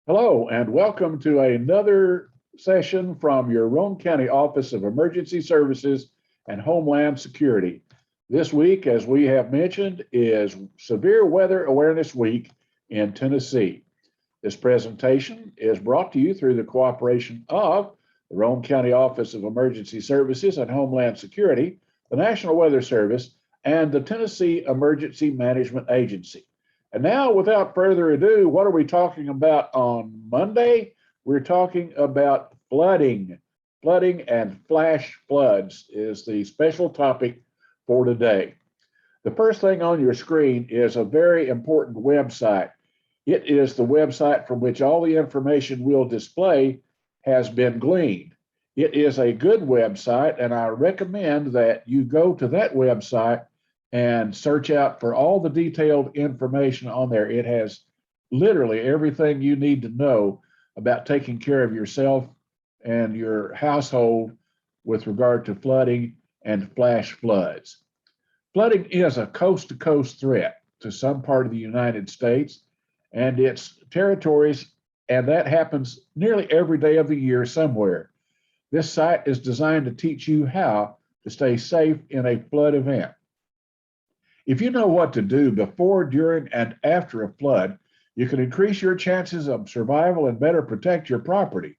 Hello, and welcome to another session from your Roane County Office of Emergency Services and Homeland Security. This week, as we have mentioned, is Severe Weather Awareness Week in Tennessee. This presentation is brought to you through the cooperation of the Roane County Office of Emergency Services and Homeland Security, the National Weather Service, and the Tennessee Emergency Management Agency. And now, without further ado, what are we talking about on Monday? We're talking about flooding. Flooding and flash floods is the special topic for today. The first thing on your screen is a very important website. It is the website from which all the information we'll display has been gleaned. It is a good website, and I recommend that you go to that website and search out for all the detailed information on there. It has literally everything you need to know about taking care of yourself and your household with regard to flooding and flash floods. Flooding is a coast-to-coast threat to some part of the United States and its territories, and that happens nearly every day of the year somewhere. This site is designed to teach you how to stay safe in a flood event. If you know what to do before, during, and after a flood, you can increase your chances of survival and better protect your property.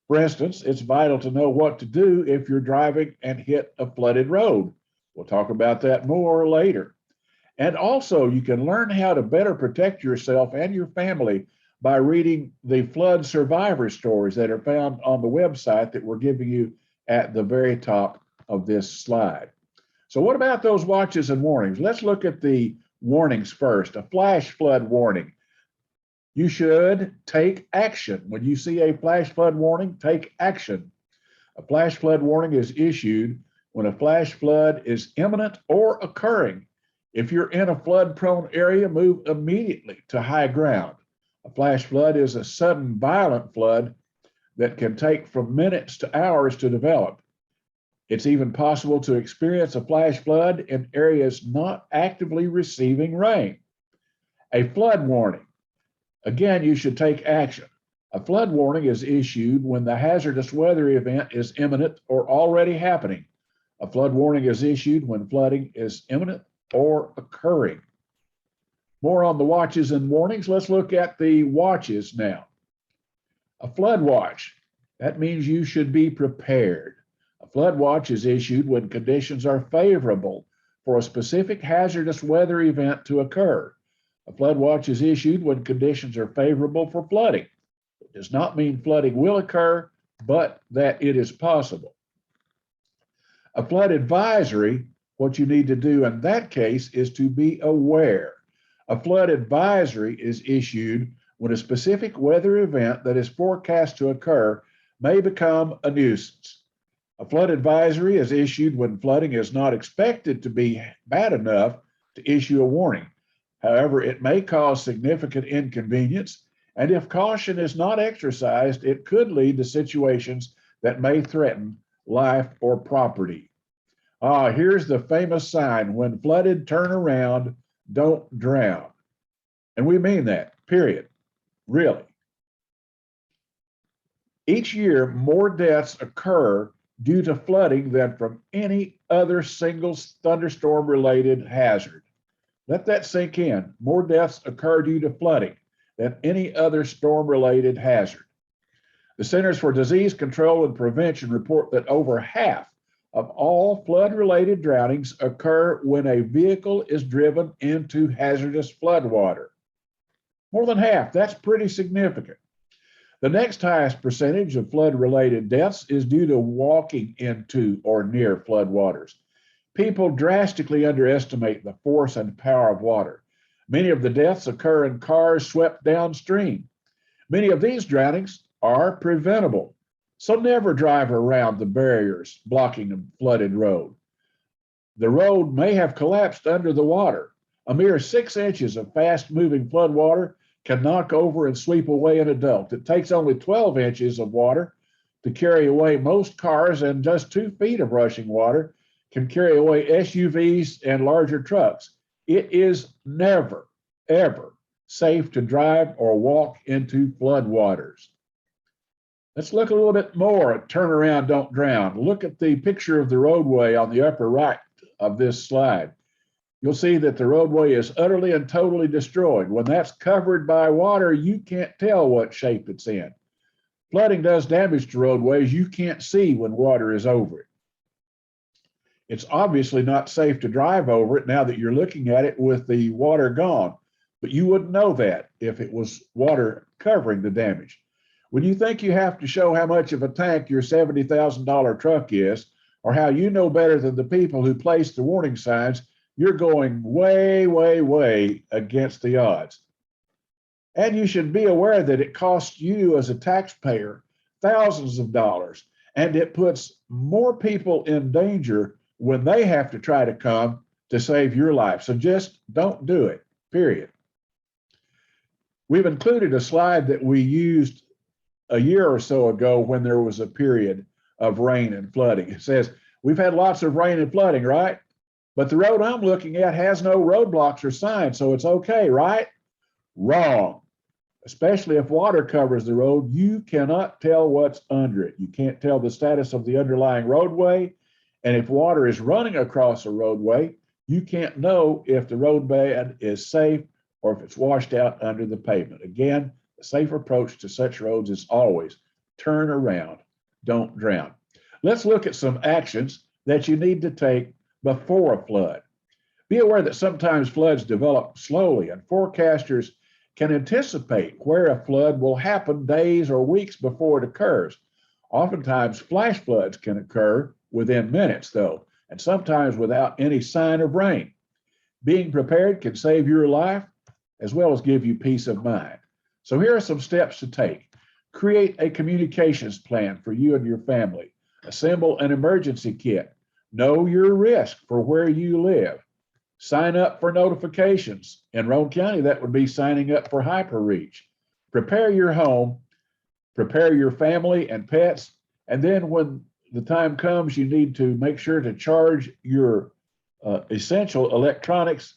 For instance, it's vital to know what to do if you're driving and hit a flooded road. We'll talk about that more later. And also, you can learn how to better protect yourself and your family by reading the flood survivor stories that are found on the website that we're giving you at the very top of this slide. So what about those watches and warnings? Let's look at the warnings first. A flash flood warning. You should take action. When you see a flash flood warning, take action. A flash flood warning is issued when a flash flood is imminent or occurring. If you're in a flood-prone area, move immediately to high ground. A flash flood is a sudden, violent flood that can take from minutes to hours to develop. It's even possible to experience a flash flood in areas not actively receiving rain. A flood warning. Again, you should take action. A flood warning is issued when the hazardous weather event is imminent or already happening. A flood warning is issued when flooding is imminent or occurring. More on the watches and warnings. Let's look at the watches now. A flood watch. That means you should be prepared. A flood watch is issued when conditions are favorable for a specific hazardous weather event to occur. A flood watch is issued when conditions are favorable for flooding. It does not mean flooding will occur, but that it is possible. A flood advisory, what you need to do in that case is to be aware. A flood advisory is issued when a specific weather event that is forecast to occur may become a nuisance. A flood advisory is issued when flooding is not expected to be bad enough to issue a warning. However, it may cause significant inconvenience, and if caution is not exercised, it could lead to situations that may threaten life or property. Here's the famous sign: when flooded, turn around, don't drown. And we mean that, period, really. Each year, more deaths occur due to flooding than from any other single thunderstorm-related hazard. Let that sink in. More deaths occur due to flooding than any other storm-related hazard. The Centers for Disease Control and Prevention report that over half of all flood-related drownings occur when a vehicle is driven into hazardous floodwater. More than half. That's pretty significant. The next highest percentage of flood-related deaths is due to walking into or near floodwaters. People drastically underestimate the force and power of water. Many of the deaths occur in cars swept downstream. Many of these drownings are preventable, so never drive around the barriers blocking a flooded road. The road may have collapsed under the water. A mere 6 inches of fast-moving floodwater can knock over and sweep away an adult. It takes only 12 inches of water to carry away most cars, and just 2 feet of rushing water can carry away SUVs and larger trucks. It is never, ever safe to drive or walk into flood waters. Let's look a little bit more at turn around, don't drown. Look at the picture of the roadway on the upper right of this slide. You'll see that the roadway is utterly and totally destroyed. When that's covered by water, you can't tell what shape it's in. Flooding does damage to roadways you can't see when water is over it. It's obviously not safe to drive over it now that you're looking at it with the water gone, but you wouldn't know that if it was water covering the damage. When you think you have to show how much of a tank your $70,000 truck is, or how you know better than the people who place the warning signs, you're going way, way, way against the odds. And you should be aware that it costs you as a taxpayer thousands of dollars, and it puts more people in danger when they have to try to come to save your life. So just don't do it, period. We've included a slide that we used a year or so ago when there was a period of rain and flooding. It says, we've had lots of rain and flooding, right? But the road I'm looking at has no roadblocks or signs, so it's okay, right? Wrong. Especially if water covers the road, you cannot tell what's under it. You can't tell the status of the underlying roadway. And if water is running across a roadway, you can't know if the roadbed is safe or if it's washed out under the pavement. Again, the safe approach to such roads is always turn around, don't drown. Let's look at some actions that you need to take before a flood. Be aware that sometimes floods develop slowly, and forecasters can anticipate where a flood will happen days or weeks before it occurs. Oftentimes, flash floods can occur within minutes, though, and sometimes without any sign of rain. Being prepared can save your life as well as give you peace of mind. So here are some steps to take. Create a communications plan for you and your family. Assemble an emergency kit. Know your risk for where you live. Sign up for notifications. In Roane County, that would be signing up for HyperReach. Prepare your home, prepare your family and pets, and then when the time comes, you need to make sure to charge your essential electronics,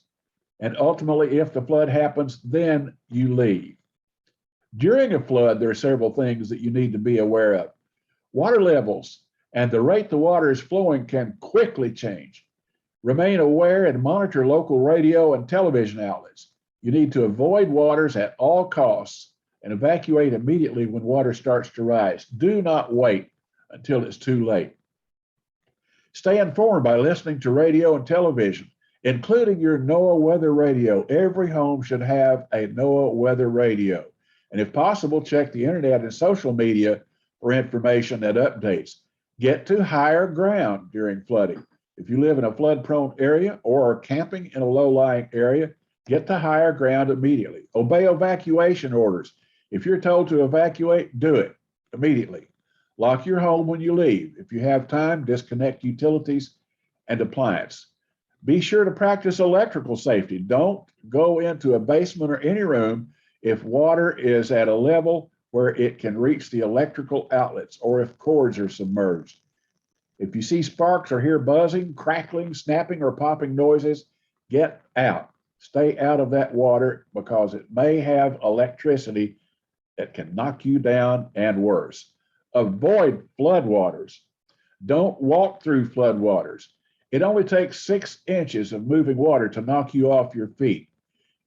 and ultimately, if the flood happens, then you leave. During a flood, there are several things that you need to be aware of. Water levels and the rate the water is flowing can quickly change. Remain aware and monitor local radio and television outlets. You need to avoid waters at all costs and evacuate immediately when water starts to rise. Do not wait until it's too late. Stay informed by listening to radio and television, including your NOAA weather radio. Every home should have a NOAA weather radio. And if possible, check the internet and social media for information and updates. Get to higher ground during flooding. If you live in a flood-prone area or are camping in a low-lying area, get to higher ground immediately. Obey evacuation orders. If you're told to evacuate, do it immediately. Lock your home when you leave. If you have time, disconnect utilities and appliance. Be sure to practice electrical safety. Don't go into a basement or any room if water is at a level where it can reach the electrical outlets or if cords are submerged. If you see sparks or hear buzzing, crackling, snapping, or popping noises, get out. Stay out of that water because it may have electricity that can knock you down and worse. Avoid floodwaters. Don't walk through floodwaters. It only takes 6 inches of moving water to knock you off your feet.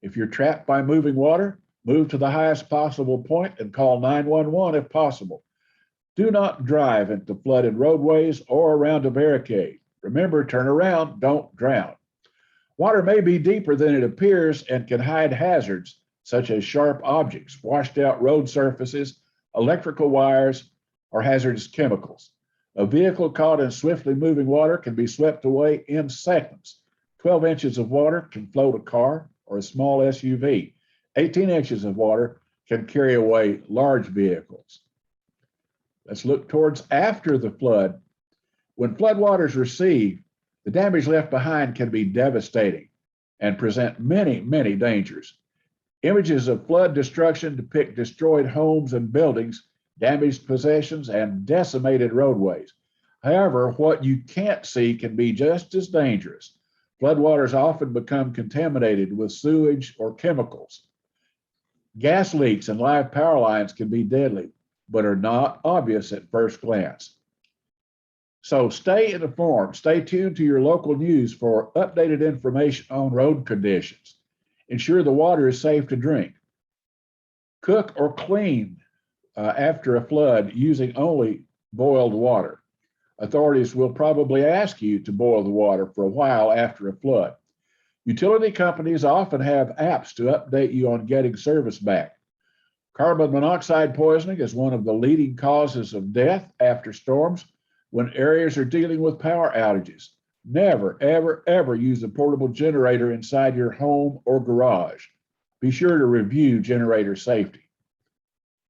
If you're trapped by moving water, move to the highest possible point and call 911 if possible. Do not drive into flooded roadways or around a barricade. Remember, turn around, don't drown. Water may be deeper than it appears and can hide hazards such as sharp objects, washed out road surfaces, electrical wires, or hazardous chemicals. A vehicle caught in swiftly moving water can be swept away in seconds. 12 inches of water can float a car or a small SUV. 18 inches of water can carry away large vehicles. Let's look towards after the flood. When floodwaters recede, the damage left behind can be devastating and present many, many dangers. Images of flood destruction depict destroyed homes and buildings, damaged possessions, and decimated roadways. However, what you can't see can be just as dangerous. Floodwaters often become contaminated with sewage or chemicals. Gas leaks and live power lines can be deadly, but are not obvious at first glance. So stay informed. Stay tuned to your local news for updated information on road conditions. Ensure the water is safe to drink. Cook or clean after a flood using only boiled water. Authorities will probably ask you to boil the water for a while after a flood. Utility companies often have apps to update you on getting service back. Carbon monoxide poisoning is one of the leading causes of death after storms when areas are dealing with power outages. Never, ever, ever use a portable generator inside your home or garage. Be sure to review generator safety.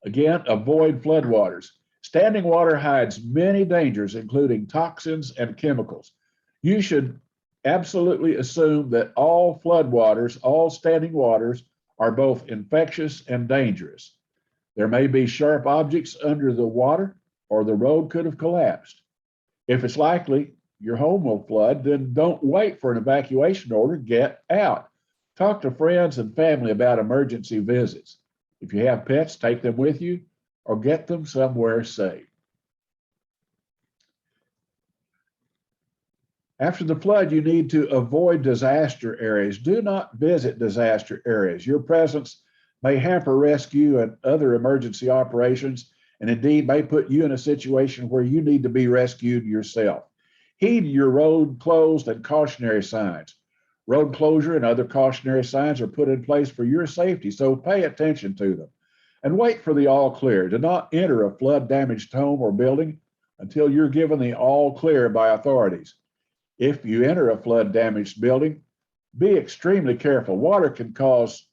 Again, avoid floodwaters. Standing water hides many dangers, including toxins and chemicals. You should absolutely assume that all floodwaters, all standing waters, are both infectious and dangerous. There may be sharp objects under the water, or the road could have collapsed. If it's likely your home will flood, then don't wait for an evacuation order. Get out. Talk to friends and family about emergency visits. If you have pets, take them with you or get them somewhere safe. After the flood, you need to avoid disaster areas. Do not visit disaster areas. Your presence may hamper rescue and other emergency operations, and indeed may put you in a situation where you need to be rescued yourself. Heed your road closed and cautionary signs. Road closure and other cautionary signs are put in place for your safety, so pay attention to them. And wait for the all clear. Do not enter a flood damaged home or building until you're given the all clear by authorities. If you enter a flood damaged building, be extremely careful. Water can cause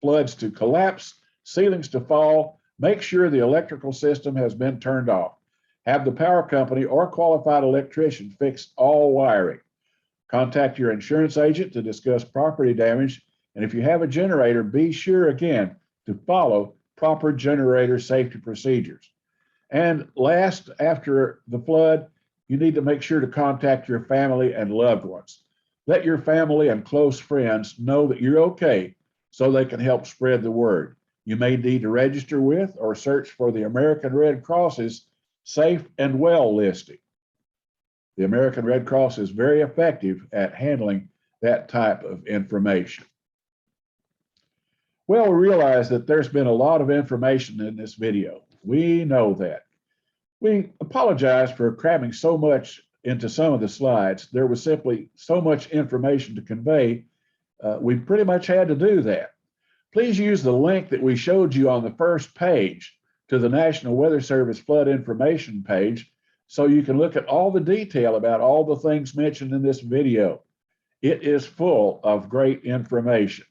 floods to collapse, ceilings to fall. Make sure the electrical system has been turned off. Have the power company or qualified electrician fix all wiring. Contact your insurance agent to discuss property damage. And if you have a generator, be sure again to follow proper generator safety procedures. And last, after the flood, you need to make sure to contact your family and loved ones. Let your family and close friends know that you're okay so they can help spread the word. You may need to register with or search for the American Red Cross's Safe and Well listing. The American Red Cross is very effective at handling that type of information. Well, we realize that there's been a lot of information in this video. We know that. We apologize for cramming so much into some of the slides. There was simply so much information to convey. We pretty much had to do that. Please use the link that we showed you on the first page to the National Weather Service flood information page so you can look at all the detail about all the things mentioned in this video. It is full of great information.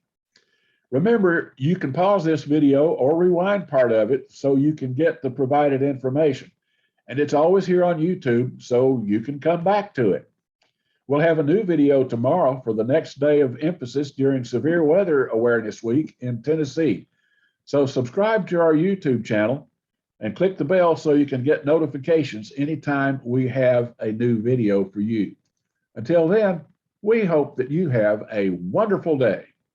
Remember, you can pause this video or rewind part of it so you can get the provided information. And it's always here on YouTube, so you can come back to it. We'll have a new video tomorrow for the next day of emphasis during Severe Weather Awareness Week in Tennessee. So subscribe to our YouTube channel and click the bell so you can get notifications anytime we have a new video for you. Until then, we hope that you have a wonderful day.